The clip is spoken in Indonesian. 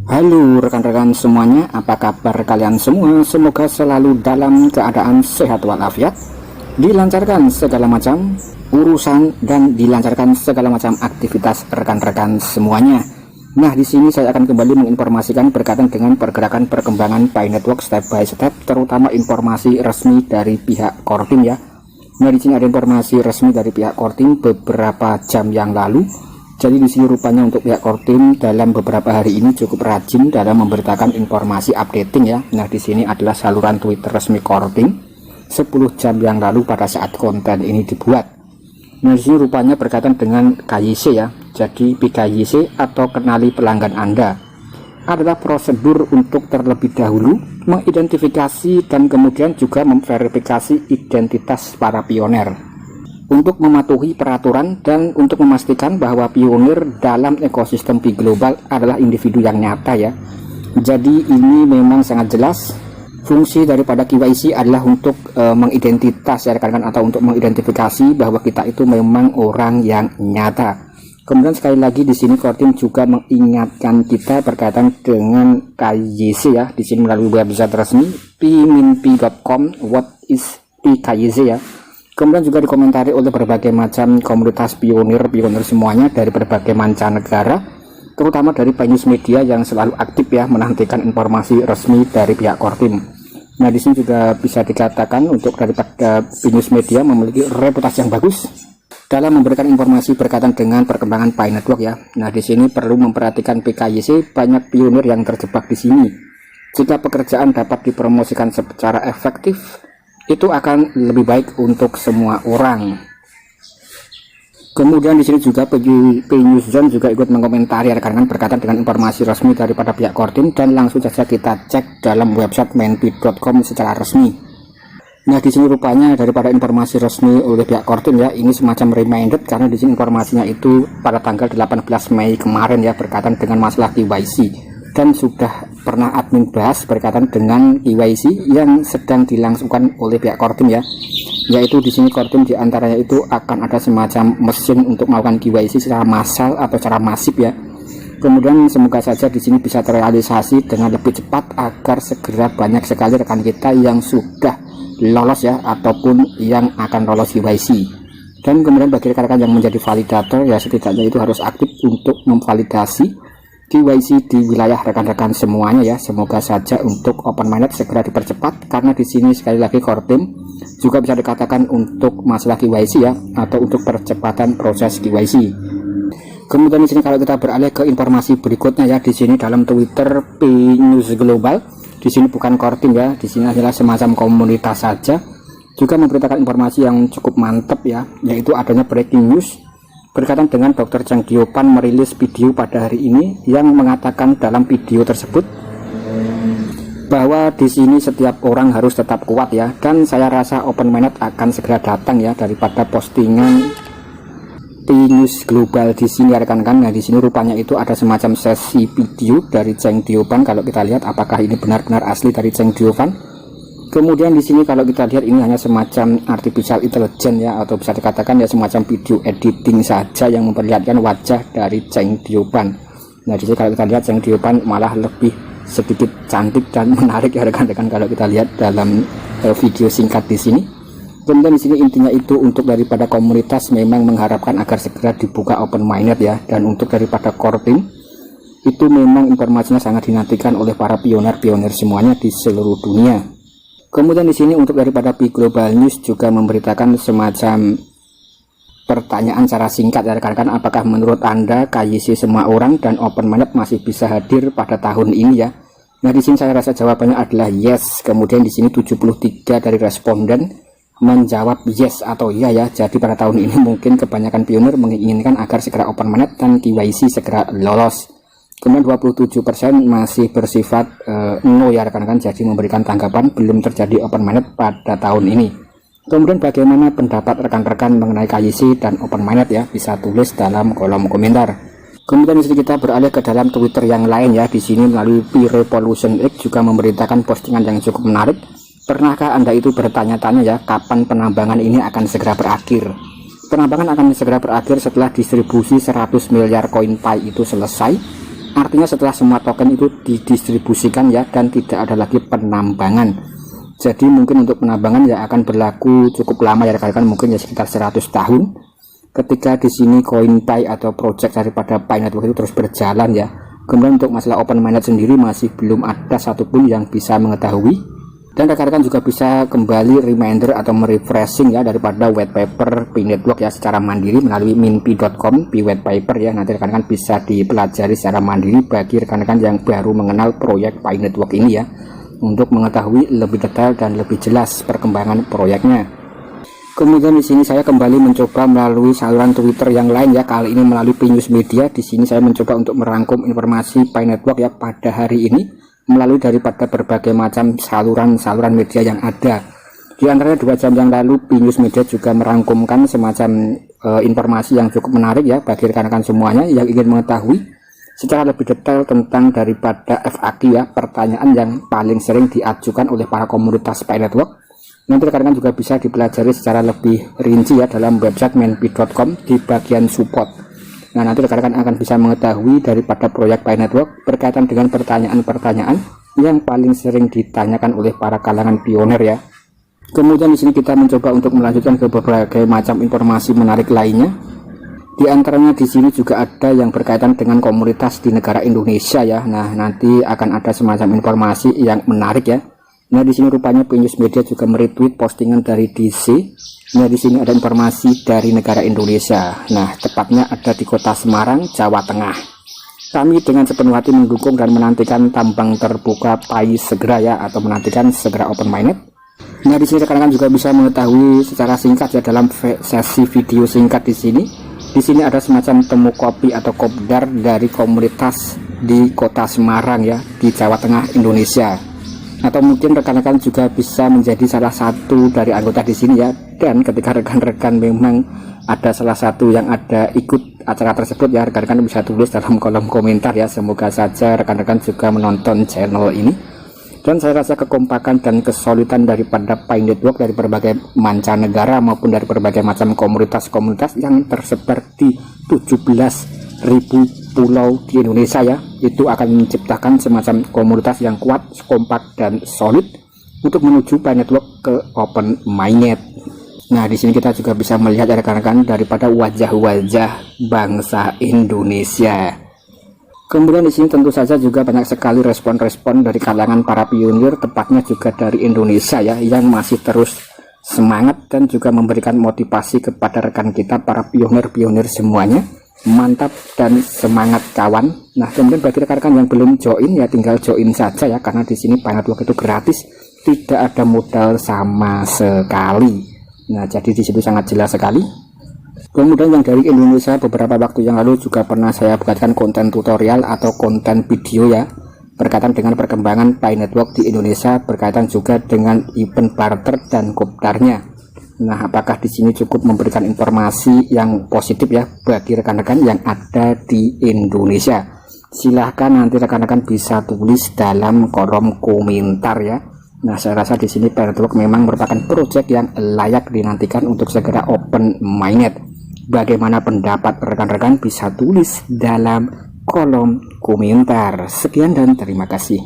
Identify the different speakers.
Speaker 1: Halo rekan-rekan semuanya, apa kabar kalian semua? Semoga selalu dalam keadaan sehat walafiat, dilancarkan segala macam urusan dan dilancarkan segala macam aktivitas rekan-rekan semuanya. Nah, di sini saya akan kembali menginformasikan berkaitan dengan pergerakan perkembangan Pi Network step by step, terutama informasi resmi dari pihak Kortim ya. Nah, di sini ada informasi resmi dari pihak Kortim beberapa jam yang lalu. Jadi di sini rupanya untuk pihak Kortim dalam beberapa hari ini cukup rajin dalam memberitakan informasi updating ya. Nah, di sini adalah saluran Twitter resmi Kortim 10 jam yang lalu pada saat konten ini dibuat. Nah, di sini rupanya berkaitan dengan KYC ya. Jadi PKYC atau kenali pelanggan Anda adalah prosedur untuk terlebih dahulu mengidentifikasi dan kemudian juga memverifikasi identitas para pioner, untuk mematuhi peraturan dan untuk memastikan bahwa pionir dalam ekosistem Pi Global adalah individu yang nyata ya. Jadi ini memang sangat jelas fungsi daripada KYC adalah untuk mengidentitas ya rekan-rekan, atau untuk mengidentifikasi bahwa kita itu memang orang yang nyata. Kemudian sekali lagi di sini Kortim juga mengingatkan kita berkaitan dengan KYC ya. Di sini melalui website resmi piminpi.com what is PKYC ya. Kemudian juga dikomentari oleh berbagai macam komunitas pionir semuanya dari berbagai mancanegara, terutama dari Pi News Media yang selalu aktif ya menantikan informasi resmi dari pihak Kortim. Nah, di sini juga bisa dikatakan untuk daripada Pi News Media memiliki reputasi yang bagus dalam memberikan informasi berkaitan dengan perkembangan Pi Network ya. Nah, di sini perlu memperhatikan PKYC, banyak pionir yang terjebak di sini. Jika pekerjaan dapat dipromosikan secara efektif, itu akan lebih baik untuk semua orang. Kemudian di sini juga Pi News Zone juga ikut mengomentari rekan-rekan berkaitan dengan informasi resmi daripada pihak Kortim, dan langsung saja kita cek dalam website menpi.com secara resmi. Nah, di sini rupanya daripada informasi resmi oleh pihak Kortim ya, ini semacam reminder karena di sini informasinya itu pada tanggal 18 Mei kemarin ya, berkaitan dengan masalah KYC. Dan sudah pernah admin bahas berkaitan dengan KYC yang sedang dilangsungkan oleh pihak Kortim ya, yaitu di sini Kortim diantaranya itu akan ada semacam mesin untuk melakukan KYC secara massal atau secara masif ya. Kemudian semoga saja di sini bisa terrealisasi dengan lebih cepat agar segera banyak sekali rekan kita yang sudah lolos ya, ataupun yang akan lolos KYC. Dan kemudian bagi rekan-rekan yang menjadi validator ya, setidaknya itu harus aktif untuk memvalidasi KYC di wilayah rekan-rekan semuanya ya. Semoga saja untuk open mainnet segera dipercepat, karena di sini sekali lagi Kortim juga bisa dikatakan untuk masalah KYC ya, atau untuk percepatan proses KYC. Kemudian di sini kalau kita beralih ke informasi berikutnya ya, di sini dalam Twitter Pi News Global, di sini bukan Kortim ya, di sini adalah semacam komunitas saja, juga memberitakan informasi yang cukup mantap ya, yaitu adanya breaking news berkaitan dengan Dr. Cheng Diopan merilis video pada hari ini yang mengatakan dalam video tersebut bahwa di sini setiap orang harus tetap kuat ya, dan saya rasa open mainnet akan segera datang ya daripada postingan Pi News Global di sini ya rekan-rekan. Nah, di sini rupanya itu ada semacam sesi video dari Cheng Diopan. Kalau kita lihat apakah ini benar-benar asli dari Cheng Diopan. Kemudian di sini kalau kita lihat ini hanya semacam artificial intelligence ya, atau bisa dikatakan ya semacam video editing saja yang memperlihatkan wajah dari Cheng Diopan. Nah, di sini kalau kita lihat Cheng Diopan malah lebih sedikit cantik dan menarik ya rekan-rekan kalau kita lihat dalam video singkat di sini. Kemudian di sini intinya itu untuk daripada komunitas memang mengharapkan agar segera dibuka open mainnet ya, dan untuk daripada Kortim itu memang informasinya sangat dinantikan oleh para pionir semuanya di seluruh dunia. Kemudian di sini untuk daripada Pi Global News juga memberitakan semacam pertanyaan secara singkat ya rekan-rekan, apakah menurut Anda KYC semua orang dan open mainnet masih bisa hadir pada tahun ini ya. Nah, di sini saya rasa jawabannya adalah yes. Kemudian di sini 73 dari responden menjawab yes atau iya ya. Jadi pada tahun ini mungkin kebanyakan pionir menginginkan agar segera open mainnet dan KYC segera lolos. Kemudian 27% masih bersifat no ya rekan-rekan, jadi memberikan tanggapan belum terjadi open mainnet pada tahun ini. Kemudian bagaimana pendapat rekan-rekan mengenai KYC dan open mainnet ya, bisa tulis dalam kolom komentar. Kemudian di sini kita beralih ke dalam Twitter yang lain ya. Di sini melalui Pi Revolution X juga memberitakan postingan yang cukup menarik. Pernahkah Anda itu bertanya-tanya ya, kapan penambangan ini akan segera berakhir? Penambangan akan segera berakhir setelah distribusi 100 miliar koin Pi itu selesai. Artinya setelah semua token itu didistribusikan ya, dan tidak ada lagi penambangan. Jadi mungkin untuk penambangan ya akan berlaku cukup lama ya rekan-rekan, mungkin ya sekitar 100 tahun. Ketika di sini CoinPay atau project daripada Pi Network itu terus berjalan ya. Kemudian untuk masalah open mainnet sendiri masih belum ada satupun yang bisa mengetahui. Dan rekan-rekan juga bisa kembali reminder atau merefreshing ya daripada white paper Pi Network ya secara mandiri melalui minpi.com Pi white paper ya. Nanti rekan-rekan bisa dipelajari secara mandiri bagi rekan-rekan yang baru mengenal proyek Pi Network ini ya, untuk mengetahui lebih detail dan lebih jelas perkembangan proyeknya. Kemudian di sini saya kembali mencoba melalui saluran Twitter yang lain ya, kali ini melalui Pi News Media. Di sini saya mencoba untuk merangkum informasi Pi Network ya pada hari ini melalui daripada berbagai macam saluran media yang ada. Di antaranya 2 jam yang lalu Pi News Media juga merangkumkan semacam informasi yang cukup menarik ya bagi rekan-rekan semuanya yang ingin mengetahui secara lebih detail tentang daripada FAQ ya, pertanyaan yang paling sering diajukan oleh para komunitas Pi Network. Nanti rekan-rekan juga bisa dipelajari secara lebih rinci ya dalam website minpi.com di bagian support. Nah, nanti rekan-rekan akan bisa mengetahui daripada proyek Pi Network berkaitan dengan pertanyaan-pertanyaan yang paling sering ditanyakan oleh para kalangan pioner ya. Kemudian di sini kita mencoba untuk melanjutkan ke berbagai macam informasi menarik lainnya. Di antaranya di sini juga ada yang berkaitan dengan komunitas di negara Indonesia ya. Nah, nanti akan ada semacam informasi yang menarik ya. Nah, di sini rupanya Pi News Media juga meretweet postingan dari DC. Nah, di sini ada informasi dari negara Indonesia. Nah, tepatnya ada di Kota Semarang, Jawa Tengah. Kami dengan sepenuh hati mendukung dan menantikan tambang terbuka Pi segera ya, atau menantikan segera open mainnet. Nah, di sini rekan-rekan juga bisa mengetahui secara singkat ya dalam sesi video singkat di sini. Di sini ada semacam temu kopi atau kopdar dari komunitas di Kota Semarang ya, di Jawa Tengah, Indonesia. Atau mungkin rekan-rekan juga bisa menjadi salah satu dari anggota di sini ya. Dan ketika rekan-rekan memang ada salah satu yang ada ikut acara tersebut ya, rekan-rekan bisa tulis dalam kolom komentar ya. Semoga saja rekan-rekan juga menonton channel ini. Dan saya rasa kekompakan dan kesulitan daripada Pi Network dari berbagai mancanegara maupun dari berbagai macam komunitas-komunitas yang tersebar di 17.000 pulau di Indonesia ya, itu akan menciptakan semacam komunitas yang kuat, kompak dan solid untuk menuju Pi Network ke open mainnet. Nah, di sini kita juga bisa melihat rekan-rekan daripada wajah-wajah bangsa Indonesia. Kemudian di sini tentu saja juga banyak sekali respon-respon dari kalangan para pionir, tepatnya juga dari Indonesia ya, yang masih terus semangat dan juga memberikan motivasi kepada rekan kita para pionir-pionir semuanya. Mantap dan semangat kawan. Nah, kemudian bagi rekan-rekan yang belum join ya, tinggal join saja ya, karena di sini Pi Network itu gratis, tidak ada modal sama sekali. Nah, jadi di situ sangat jelas sekali. Kemudian yang dari Indonesia beberapa waktu yang lalu juga pernah saya buatkan konten tutorial atau konten video ya berkaitan dengan perkembangan Pi Network di Indonesia, berkaitan juga dengan event barter dan kopdarnya. Nah, apakah di sini cukup memberikan informasi yang positif ya bagi rekan-rekan yang ada di Indonesia? Silahkan nanti rekan-rekan bisa tulis dalam kolom komentar ya. Nah, saya rasa di sini Pi Network memang merupakan proyek yang layak dinantikan untuk segera open mainnet. Bagaimana pendapat rekan-rekan bisa tulis dalam kolom komentar. Sekian dan terima kasih.